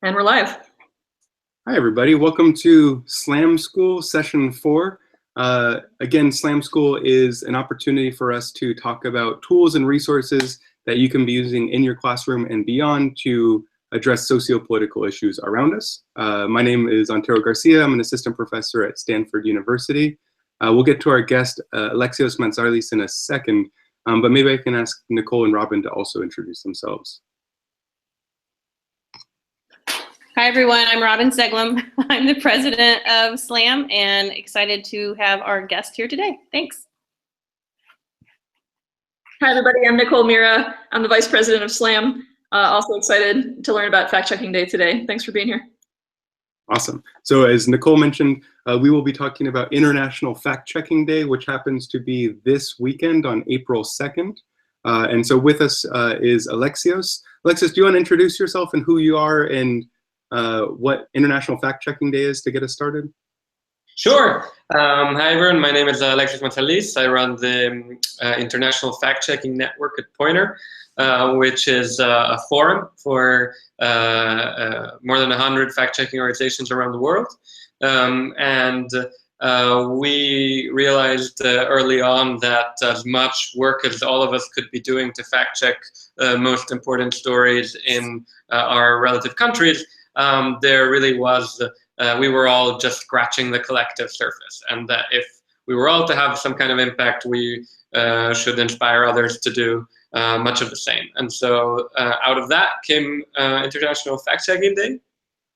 And we're live. Hi, everybody. Welcome to Slam School Session 4. Again, Slam School is an opportunity for us to talk about tools and resources that you can be using in your classroom and beyond to address socio-political issues around us. My name is Antero Garcia. I'm an assistant professor at Stanford University. We'll get to our guest, Alexios Mantzarlis, in a second, but maybe I can ask Nicole and Robin to also introduce themselves. Hi, everyone. I'm Robin Seglum. I'm the president of SLAM and excited to have our guest here today. Thanks. Hi, everybody. I'm Nicole Mira. I'm the vice president of SLAM. Also excited to learn about Fact Checking Day today. Thanks for being here. Awesome. So as Nicole mentioned, we will be talking about International Fact Checking Day, which happens to be this weekend on April 2nd. And so with us is Alexios. Alexios, do you want to introduce yourself and who you are and what International Fact Checking Day is to get us started? Sure. Hi, everyone. My name is Alexios Mantzarlis. I run the International Fact Checking Network at Poynter, which is a forum for more than 100 fact-checking organizations around the world. We realized early on that as much work as all of us could be doing to fact-check most important stories in our relative countries, there really was, we were all just scratching the collective surface, and that if we were all to have some kind of impact, we should inspire others to do much of the same. And so out of that came International Fact Checking Day,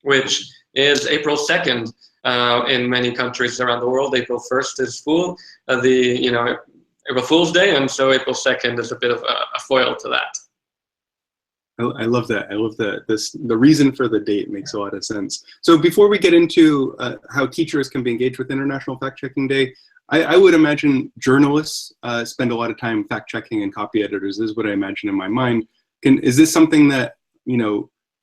which is April 2nd in many countries around the world. April 1st is April Fool's Day, and so April 2nd is a bit of a foil to that. I love that. I love that. The reason for the date makes a lot of sense. So before we get into how teachers can be engaged with International Fact Checking Day, I would imagine journalists spend a lot of time fact checking, and copy editors is what I imagine in my mind. Is this something that,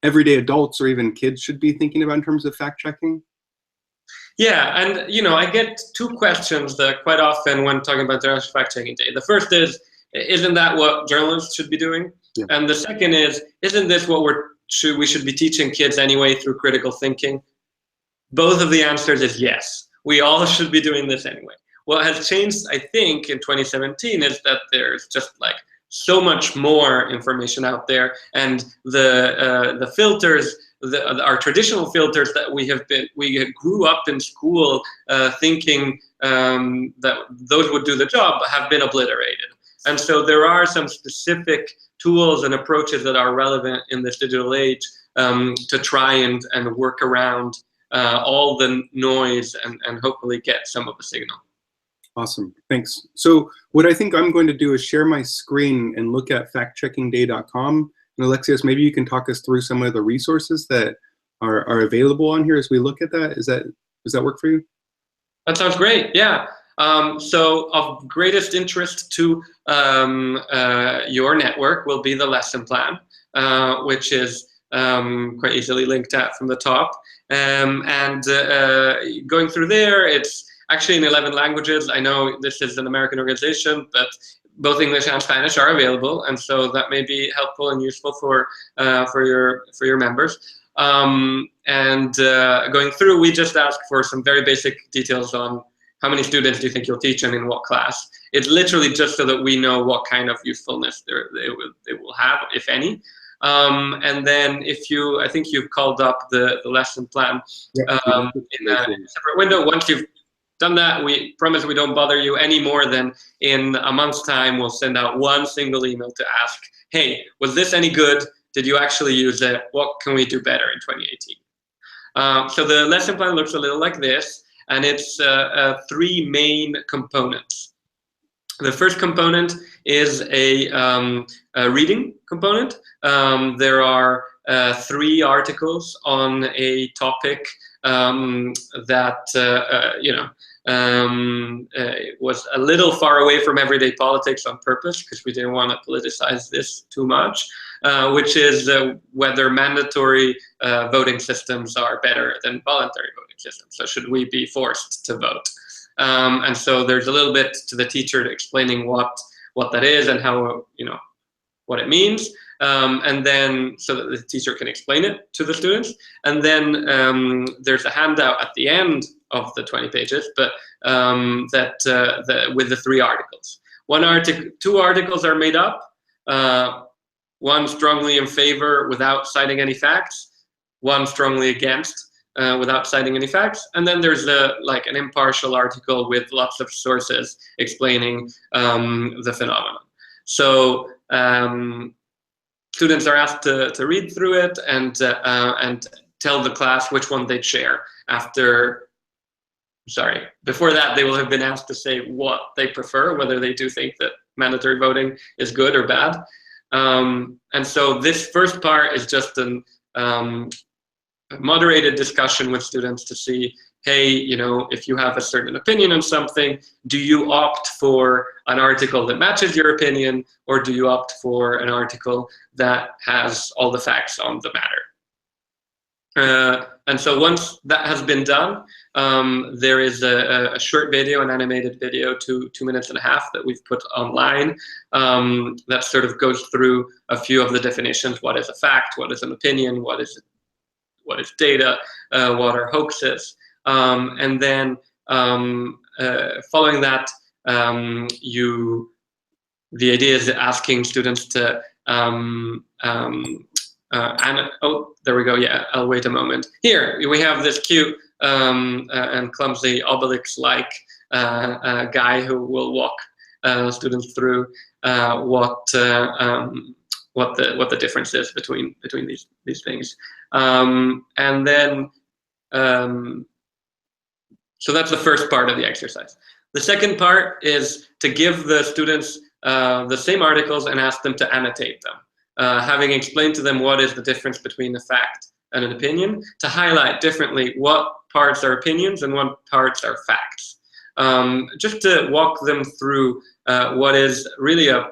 everyday adults or even kids should be thinking about in terms of fact checking? Yeah, and I get two questions quite often when talking about International Fact Checking Day. The first is, isn't that what journalists should be doing? Yeah. And the second is, isn't this what we should be teaching kids anyway through critical thinking? Both of the answers is yes. We all should be doing this anyway. What has changed, I think, in 2017 is that there's just so much more information out there, and the filters, our traditional filters that we grew up in school thinking that those would do the job have been obliterated. And so there are some specific tools and approaches that are relevant in this digital age to try and work around all the noise and hopefully get some of the signal. Awesome, thanks. So what I think I'm going to do is share my screen and look at factcheckingday.com. And Alexios, maybe you can talk us through some of the resources that are available on here as we look at that. Does that work for you? That sounds great, yeah. So of greatest interest to your network will be the lesson plan, which is quite easily linked at from the top. Going through there, it's actually in 11 languages. I know this is an American organization, but both English and Spanish are available, and so that may be helpful and useful for your members. Going through, we just ask for some very basic details on how many students do you think you'll teach and in what class. It's literally just so that we know what kind of usefulness it will have, if any. And then I think you've called up the lesson plan in a separate window. Once you've done that, we promise we don't bother you any more than in a month's time. We'll send out one single email to ask, hey, was this any good? Did you actually use it? What can we do better in 2018? So the lesson plan looks a little like this, and it's three main components. The first component is a reading component. There are 3 articles on a topic that was a little far away from everyday politics on purpose, because we didn't want to politicize this too much, which is whether mandatory voting systems are better than voluntary voting systems. So should we be forced to vote? And so there's a little bit to the teacher explaining what that is and how, what it means. and then so that the teacher can explain it to the students. And then there's a handout at the end of the 20 pages, but with the 3 articles. Two articles are made up. One strongly in favor without citing any facts, one strongly against without citing any facts, and then there's like an impartial article with lots of sources explaining the phenomenon. So students are asked to read through it and tell the class which one they'd share. Before that, they will have been asked to say what they prefer, whether they do think that mandatory voting is good or bad. And so this first part is just a moderated discussion with students to see, hey, you know, if you have a certain opinion on something, do you opt for an article that matches your opinion, or do you opt for an article that has all the facts on the matter? And so once that has been done, there is a short video, an animated video, 2 minutes and a half, that we've put online that sort of goes through a few of the definitions. What is a fact? What is an opinion? What is data? What are hoaxes? And then following that, the idea is asking students to oh, there we go. Yeah, I'll wait a moment. Here we have this cute and clumsy Obelix-like guy who will walk students through what the difference is between these things. And then so that's the first part of the exercise. The second part is to give the students the same articles and ask them to annotate them. Having explained to them what is the difference between a fact and an opinion, to highlight differently what parts are opinions and what parts are facts. Just to walk them through what is really a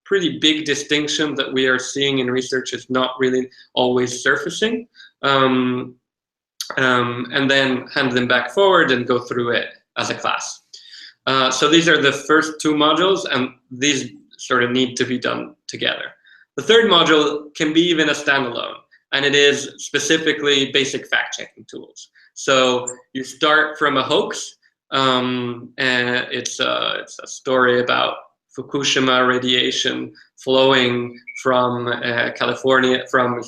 pretty big distinction that we are seeing in research is not really always surfacing, and then hand them back forward and go through it as a class. So these are the first 2 modules, and these sort of need to be done together. The third module can be even a standalone, and it is specifically basic fact-checking tools. So you start from a hoax, and it's a story about Fukushima radiation flowing from from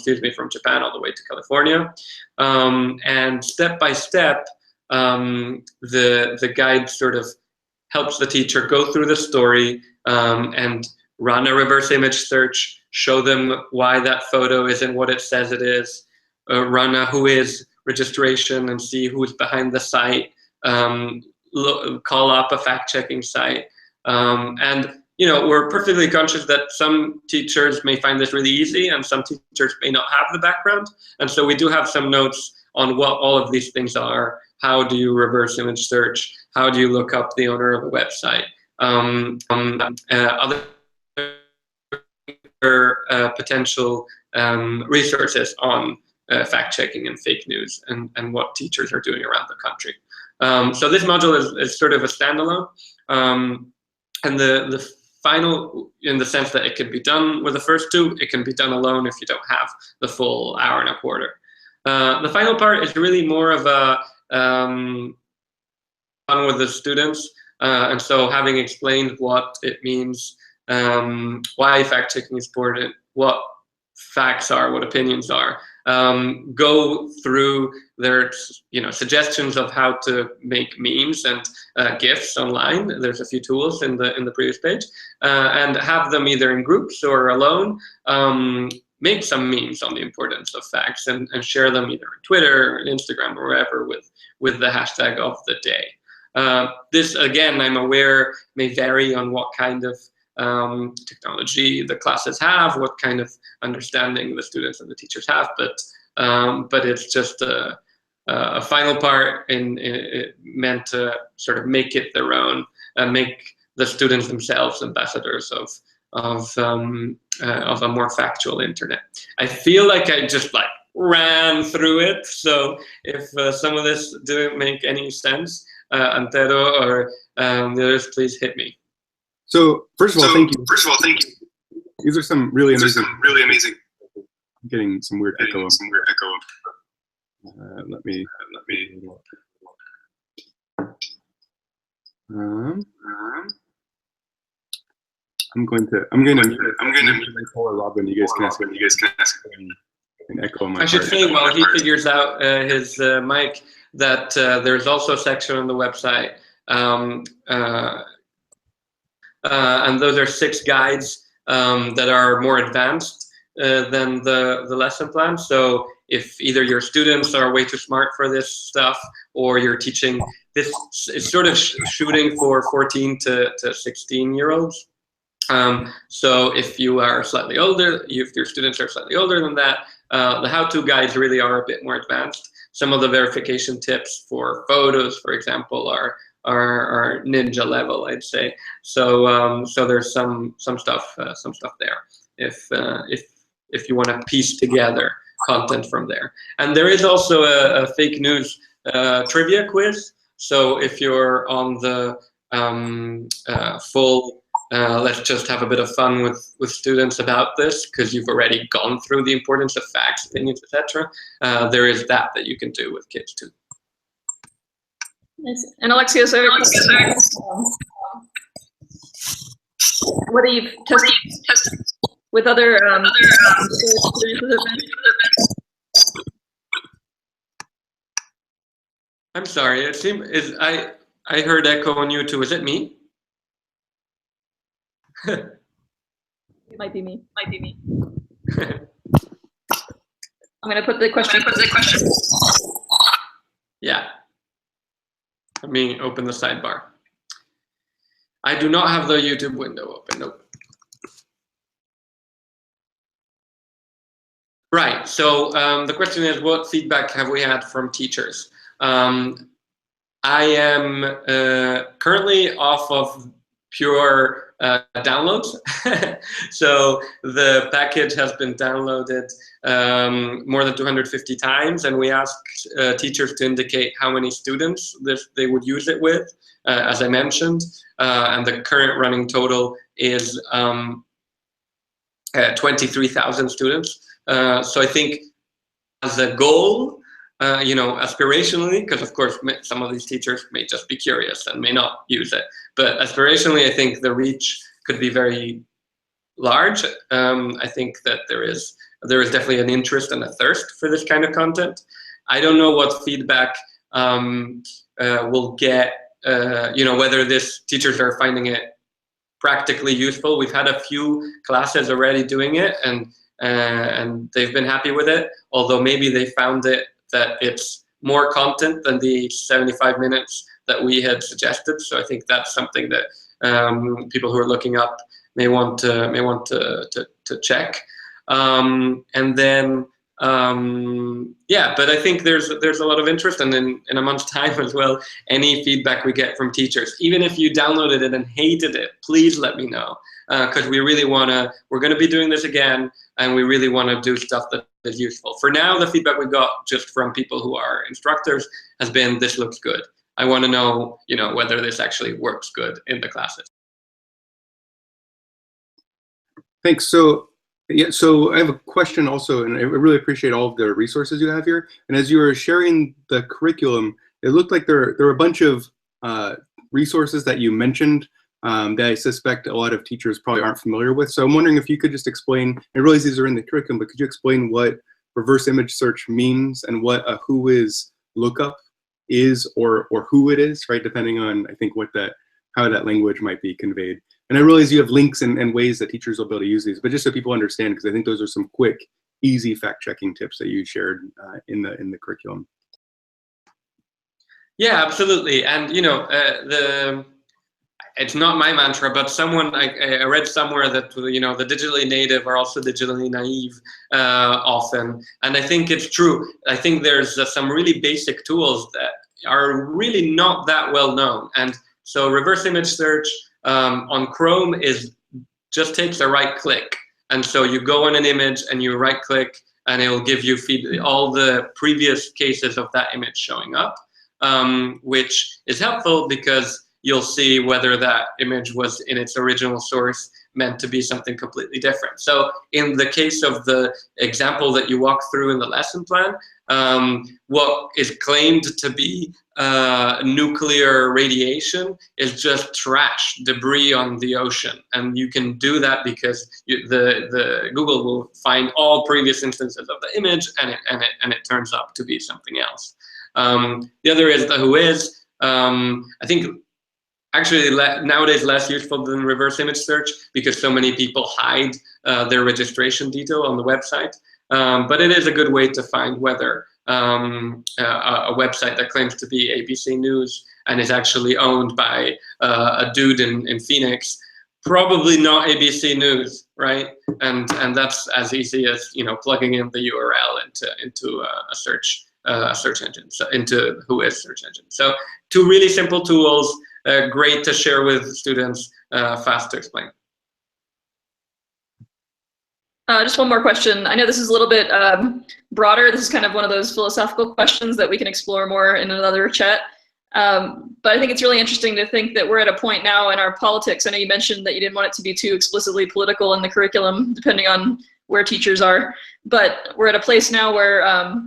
Japan all the way to California, and step by step, the guide sort of helps the teacher go through the story and run a reverse image search, show them why that photo isn't what it says it is, run a Whois registration and see who's behind the site, call up a fact-checking site. And you know, we're perfectly conscious that some teachers may find this really easy and some teachers may not have the background. And so we do have some notes on what all of these things are. How do you reverse image search? How do you look up the owner of a website? Other potential resources on fact-checking and fake news and what teachers are doing around the country. So this module is sort of a standalone, and the final, in the sense that it can be done with the first 2, it can be done alone if you don't have the full hour and a quarter. The final part is really more of a fun with the students, and so having explained what it means, why fact-checking is important, what facts are, what opinions are, go through their suggestions of how to make memes and GIFs online. There's a few tools in the previous page, and have them either in groups or alone make some memes on the importance of facts and share them either on Twitter or Instagram or wherever with the hashtag of the day. This, again, I'm aware may vary on what kind of technology the classes have, what kind of understanding the students and the teachers have, but it's just a final part meant to sort of make it their own and make the students themselves ambassadors of a more factual internet. I feel like I just ran through it, so if some of this didn't make any sense, Antero or the others, please hit me. So first of all, thank you. These are some really amazing. I'm getting some weird echo. Let me. I'm going to Nicole or Robin. You guys can ask an echo on my I should part. say while he figures out his mic that there's also a section on the website, and those are 6 guides that are more advanced than the lesson plan. So if either your students are way too smart for this stuff, or you're teaching, this is sort of shooting for 14 to 16-year-olds. So if you are slightly older, if your students are slightly older than that, the how-to guides really are a bit more advanced. Some of the verification tips for photos, for example, are ninja level, I'd say. So so there's some stuff there if you want to piece together content from there. And there is also a fake news trivia quiz. So if you're on the full let's just have a bit of fun with students about this, because you've already gone through the importance of facts, opinions, etc. There is that you can do with kids too. Nice. And Alexios, I have a question. Whether you've tested with other experiences. I'm sorry. It seemed I heard echo on you too. Is it me? It might be me. I'm going to put the question. Yeah. Let me open the sidebar. I do not have the YouTube window open. Nope. Right. So the question is, what feedback have we had from teachers? I am currently off of pure downloads. So the package has been downloaded more than 250 times, and we asked teachers to indicate how many students they would use it with, as I mentioned, and the current running total is 23,000 students. So I think as a goal, aspirationally, because of course some of these teachers may just be curious and may not use it, but aspirationally, I think the reach could be very large. I think that there is definitely an interest and a thirst for this kind of content. I don't know what feedback we'll get, whether this teachers are finding it practically useful. We've had a few classes already doing it, and they've been happy with it, although maybe they found it that it's more content than the 75 minutes that we had suggested. So I think that's something that people who are looking up may want to check. And then yeah, but I think there's a lot of interest, and in a month's time as well, any feedback we get from teachers, even if you downloaded it and hated it, please let me know, because we're going to be doing this again, and we really want to do stuff that is useful. For now, the feedback we got just from people who are instructors has been, this looks good. I want to know, whether this actually works good in the classes. Thanks. So yeah, so I have a question also, and I really appreciate all of the resources you have here. And as you were sharing the curriculum, it looked like there were a bunch of resources that you mentioned that I suspect a lot of teachers probably aren't familiar with. So I'm wondering if you could just explain, I realize these are in the curriculum, but could you explain what reverse image search means and what a whois lookup is, or who it is, right? Depending on, I think, how that language might be conveyed. And I realize you have links and ways that teachers will be able to use these, but just so people understand, because I think those are some quick, easy fact-checking tips that you shared in the curriculum. Yeah, absolutely. And it's not my mantra, but I read somewhere that the digitally native are also digitally naive often, and I think it's true. I think there's some really basic tools that are really not that well known, and so reverse image search on Chrome just takes a right click, and so you go on an image and you right click, and it will give you all the previous cases of that image showing up, which is helpful because you'll see whether that image was in its original source meant to be something completely different. So in the case of the example that you walk through in the lesson plan, what is claimed to be nuclear radiation is just trash, debris on the ocean. And you can do that because the Google will find all previous instances of the image, and it turns up to be something else. The other is the who is. I think actually nowadays less useful than reverse image search because so many people hide their registration detail on the website. But it is a good way to find whether a website that claims to be ABC News and is actually owned by a dude in Phoenix, probably not ABC News, right? And that's as easy as, you know, plugging in the URL into a search engine, so into Whois search engine. So 2 really simple tools, great to share with students, fast to explain. Just one more question. I know this is a little bit broader. This is kind of one of those philosophical questions that we can explore more in another chat. But I think it's really interesting to think that we're at a point now in our politics. I know you mentioned that you didn't want it to be too explicitly political in the curriculum, depending on where teachers are. But we're at a place now where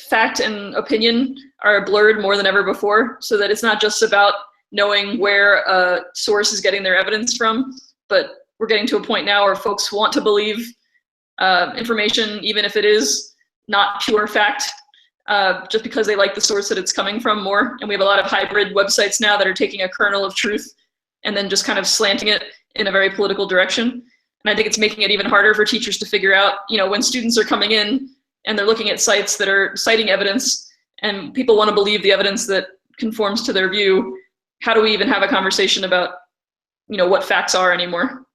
fact and opinion are blurred more than ever before, so that it's not just about knowing where a source is getting their evidence from, but we're getting to a point now where folks want to believe information, even if it is not pure fact, just because they like the source that it's coming from more. And we have a lot of hybrid websites now that are taking a kernel of truth and then just kind of slanting it in a very political direction. And I think it's making it even harder for teachers to figure out, you know, when students are coming in and they're looking at sites that are citing evidence and people want to believe the evidence that conforms to their view, how do we even have a conversation about, you know, what facts are anymore?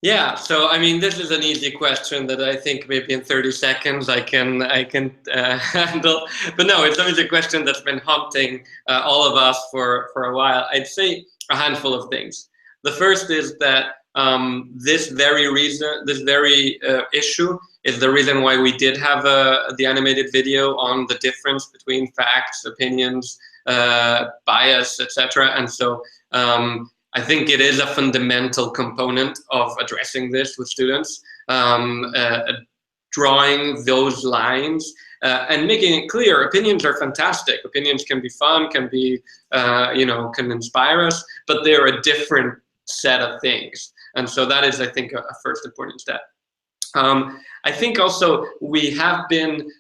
Yeah, so I mean, this is an easy question that I think maybe in 30 seconds I can handle. But no, it's always a question that's been haunting all of us for a while. I'd say a handful of things. The first is that this very issue is the reason why we did have the animated video on the difference between facts, opinions, bias, etc. And so I think it is a fundamental component of addressing this with students, drawing those lines and making it clear. Opinions are fantastic. Opinions can be fun, can be, you know, can inspire us, but they're a different set of things. And so that is, I think, a first important step. I think also we have been,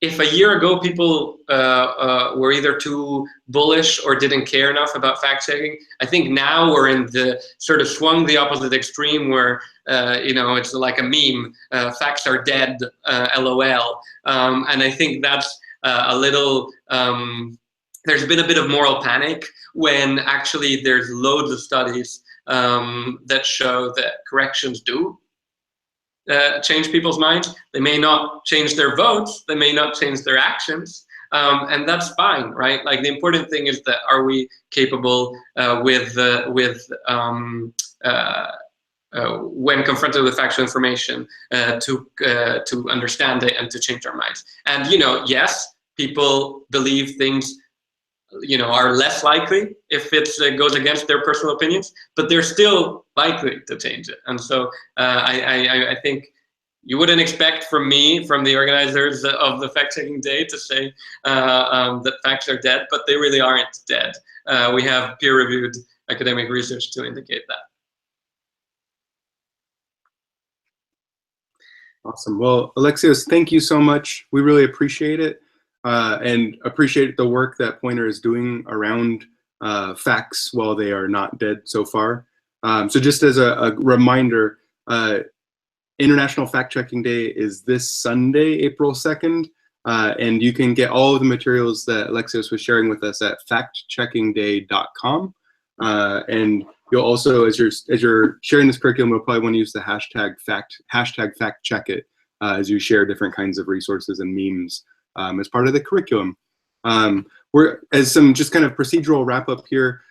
if a year ago people were either too bullish or didn't care enough about fact checking, I think now we're in the sort of swung the opposite extreme where, you know, it's like a meme, facts are dead, LOL. And I think that's a little, there's been a bit of moral panic when actually there's loads of studies that show that corrections do change people's minds. They may not change their votes, they may not change their actions, and that's fine, right? Like the important thing is that are we capable when confronted with factual information to understand it and to change our minds. And you know, yes, people believe things, you know, are less likely if it goes against their personal opinions, but they're still likely to change it. And so I think you wouldn't expect from me, from the organizers of the fact-checking day, to say that facts are dead, but they really aren't dead. We have peer-reviewed academic research to indicate that. Awesome. Well, Alexios, thank you so much. We really appreciate it. And appreciate the work that Pointer is doing around facts while they are not dead so far. So just as a reminder, International Fact-Checking Day is this Sunday, April 2nd, and you can get all of the materials that Alexios was sharing with us at factcheckingday.com. And you'll also, as you're sharing this curriculum, you'll probably want to use the hashtag #FactCheckIt as you share different kinds of resources and memes as part of the curriculum. As some just kind of procedural wrap up here,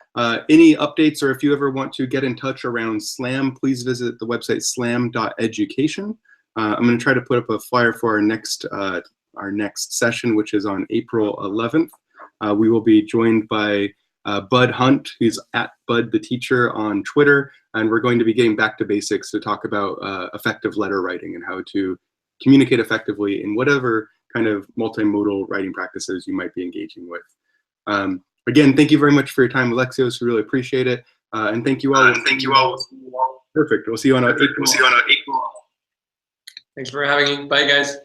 any updates or if you ever want to get in touch around SLAM, please visit the website slam.education. I'm going to try to put up a flyer for our next session, which is on April 11th. We will be joined by Bud Hunt, who's at Bud the Teacher on Twitter, and we're going to be getting back to basics to talk about effective letter writing and how to communicate effectively in whatever kind of multimodal writing practices you might be engaging with. Again, thank you very much for your time, Alexios. We really appreciate it. And thank you all. Perfect. We'll see you on a. Thanks for having me. Bye, guys.